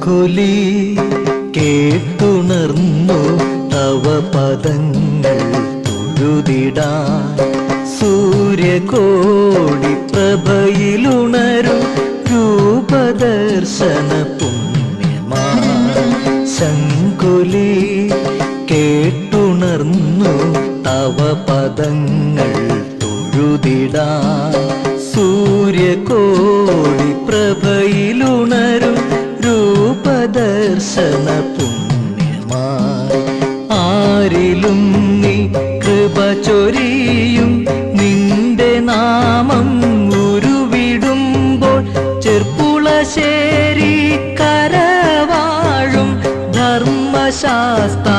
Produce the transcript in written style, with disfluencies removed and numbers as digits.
ശംഖുലി കേട്ടുണർന്നു തവ പദങ്ങൾ തൊഴുതിടാൻ സൂര്യകോടി പ്രഭയിലുണരും രൂപദർശന പുണ്യമാ ശംഖുലി കേട്ടുണർന്നു തവ പദങ്ങൾ തൊഴുതിടാൻ സൂര്യകോടി പ്രഭയിലുണരും രൂപദർശന പുണ്യമായി ആരിലും നീ കൃപ ചൊരിയും നിന്റെ നാമം ഉരുവിടുമ്പോൾ ചെർപ്പുളശ്ശേരി കരവാഴും ധർമ്മശാസ്ത്ര